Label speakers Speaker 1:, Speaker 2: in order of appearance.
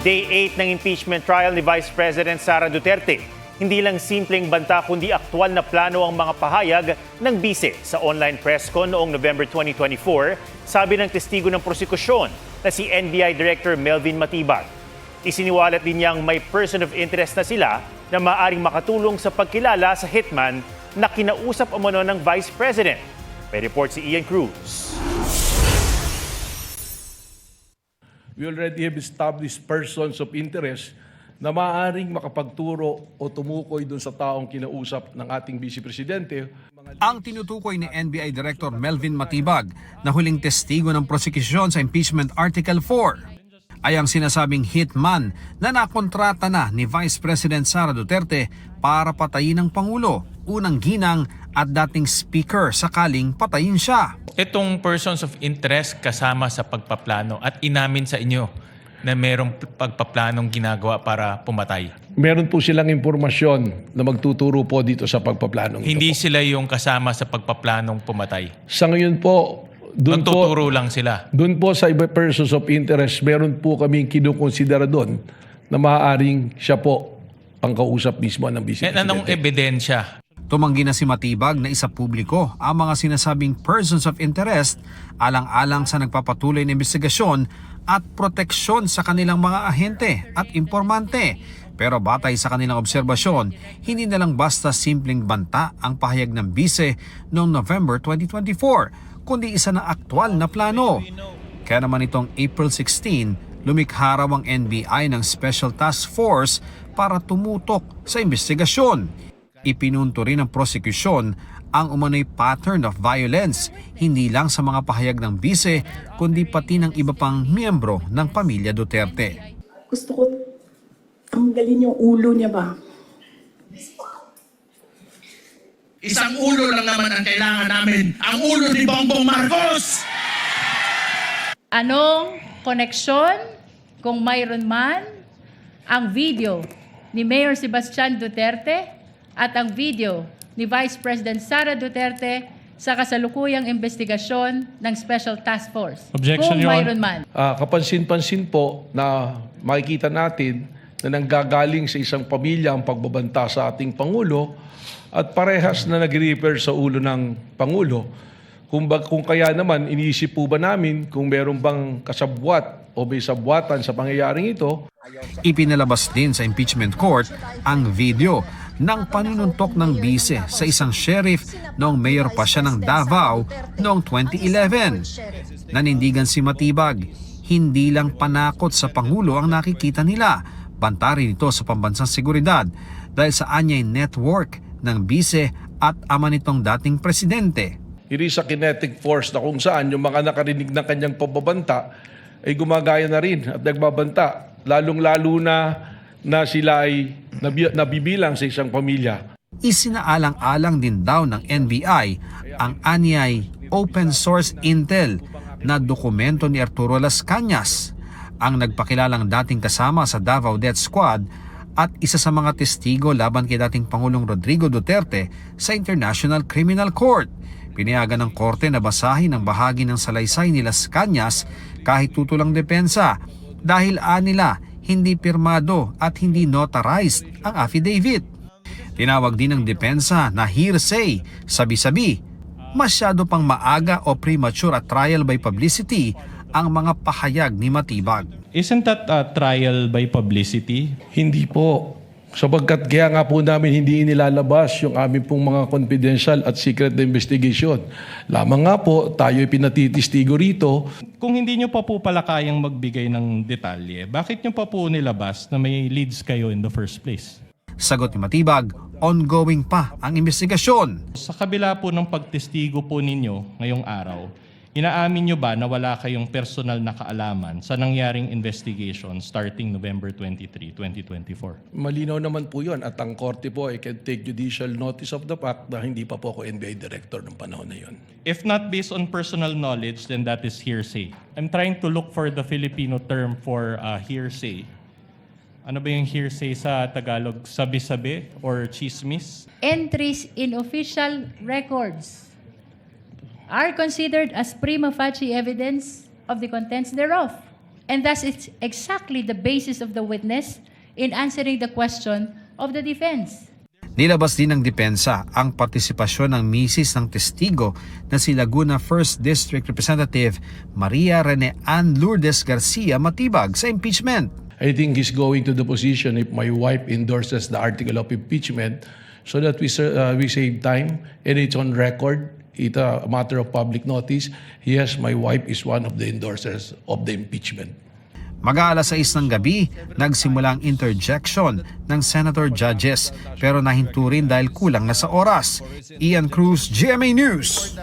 Speaker 1: Day 8 ng impeachment trial ni Vice President Sara Duterte. Hindi lang simpleng banta kundi aktwal na plano ang mga pahayag ng bise sa online press con noong November 2024, sabi ng testigo ng prosekusyon na si NBI Director Melvin Matibag. Isiniwalat din niyang may person of interest na sila na maaaring makatulong sa pagkilala sa hitman na kinausap umano ng Vice President. May report si Ian Cruz.
Speaker 2: We already have established persons of interest na maaaring makapagturo o tumukoy dun sa taong kinausap ng ating Vice Presidente.
Speaker 3: Ang tinutukoy ni NBI Director Melvin Matibag na huling testigo ng prosekusyon sa Impeachment Article 4 ay ang sinasabing hitman na nakontrata na ni Vice President Sara Duterte para patayin ang Pangulo, unang ginang at dating speaker sakaling patayin siya.
Speaker 4: Itong persons of interest kasama sa pagpaplano at inamin sa inyo na merong pagpaplanong ginagawa para pumatay.
Speaker 2: Meron po silang impormasyon na magtuturo po dito sa pagpaplanong
Speaker 4: Hindi
Speaker 2: ito po.
Speaker 4: sila yung kasama sa pagpaplanong pumatay.
Speaker 2: Sa ngayon po,
Speaker 4: Magtuturo lang sila.
Speaker 2: Doon po sa iba persons of interest, meron po kaming kinukonsidera doon na maaaring siya po ang kausap mismo ng Vice Presidente.
Speaker 4: Anong ebidensya?
Speaker 3: Tumanggi na si Matibag na isa publiko ang mga sinasabing persons of interest alang-alang sa nagpapatuloy na investigasyon at proteksyon sa kanilang mga ahente at impormante. Pero batay sa kanilang obserbasyon, hindi na lang basta simpleng banta ang pahayag ng bise noong November 2024, kundi isa na aktwal na plano. Kaya naman itong April 16, lumikha raw ang NBI ng Special Task Force para tumutok sa investigasyon. Ipinunto rin ng prosekusyon ang umano'y pattern of violence, hindi lang sa mga pahayag ng bise, kundi pati ng iba pang miyembro ng pamilya Duterte.
Speaker 5: Gusto ko tanggalin yung ulo niya ba?
Speaker 6: Isang ulo lang naman ang kailangan namin. Ang ulo ni Bongbong Marcos!
Speaker 7: Anong koneksyon, kung mayroon man, ang video ni Mayor Sebastian Duterte at ang video ni Vice President Sara Duterte sa kasalukuyang investigasyon ng Special Task Force?
Speaker 8: Objection,
Speaker 7: kung
Speaker 8: Your
Speaker 7: mayroon man.
Speaker 2: Kapansin-pansin po na makikita natin na nanggagaling sa isang pamilya ang pagbabanta sa ating Pangulo at parehas na nag-refer sa ulo ng Pangulo. Kung kaya naman, iniisip po ba namin kung meron bang kasabwat o may sabwatan sa pangyayaring ito?
Speaker 3: Ipinalabas din sa impeachment court ang video ng panununtok ng bise sa isang sheriff noong mayor pa siya ng Davao noong 2011. Nanindigan si Matibag, hindi lang panakot sa Pangulo ang nakikita nila, banta rin ito sa pambansang seguridad dahil sa anyay network ng bise at ama nitong dating presidente.
Speaker 2: It is a kinetic force na kung saan yung mga nakarinig ng kanyang pagbabanta ay gumagaya na rin at nagbabanta, lalong-lalo na sila ay nabibilang sa isang pamilya.
Speaker 3: Isinaalang-alang din daw ng NBI ang anyay open source intel na dokumento ni Arturo Las Cañas, ang nagpakilalang dating kasama sa Davao Death Squad at isa sa mga testigo laban kay dating Pangulong Rodrigo Duterte sa International Criminal Court. Pinayagan ng korte na basahin ang bahagi ng salaysay ni Las Cañas kahit tutulang depensa dahil anila hindi pirmado at hindi notarized ang affidavit. Tinawag din ng depensa na hearsay, sabi-sabi, masyado pang maaga o premature at trial by publicity ang mga pahayag ni Matibag.
Speaker 8: Isn't that a trial by publicity?
Speaker 2: Hindi po. Sapagkat kaya nga po namin hindi inilalabas yung aming pong mga confidential at secret na investigation. Lamang nga po, tayo'y pinatitistigo rito.
Speaker 8: Kung hindi nyo pa po pala kayang magbigay ng detalye, bakit nyo pa po nilabas na may leads kayo in the first place?
Speaker 3: Sagot ni Matibag, ongoing pa ang investigasyon.
Speaker 8: Sa kabila po ng pagtestigo po ninyo ngayong araw, inaamin nyo ba na wala kayong personal na kaalaman sa nangyaring investigation starting November 23, 2024?
Speaker 2: Malinaw naman po yun at ang korte po ay can take judicial notice of the fact na hindi pa po ako NBI Director ng panahon na yun.
Speaker 8: If not based on personal knowledge, then that is hearsay. I'm trying to look for the Filipino term for hearsay. Ano ba yung hearsay sa Tagalog? Sabi-sabi or chismis?
Speaker 7: Entries in official records are considered as prima facie evidence of the contents thereof. And thus, it's exactly the basis of the witness in answering the question of the defense.
Speaker 3: Nilabas din ng depensa ang partisipasyon ng misis ng testigo na si Laguna 1st District Representative Maria Rene Ann Lourdes Garcia Matibag sa impeachment.
Speaker 2: I think he's going to the position if my wife endorses the article of impeachment so that we save time and it's on record. It's a matter of public notice. Yes, my wife is one of the endorsers of the impeachment.
Speaker 3: Mag-aalas 6 ng gabi, nagsimula ang interjection ng senator judges pero nahinto rin dahil kulang na sa oras. Ian Cruz, GMA News.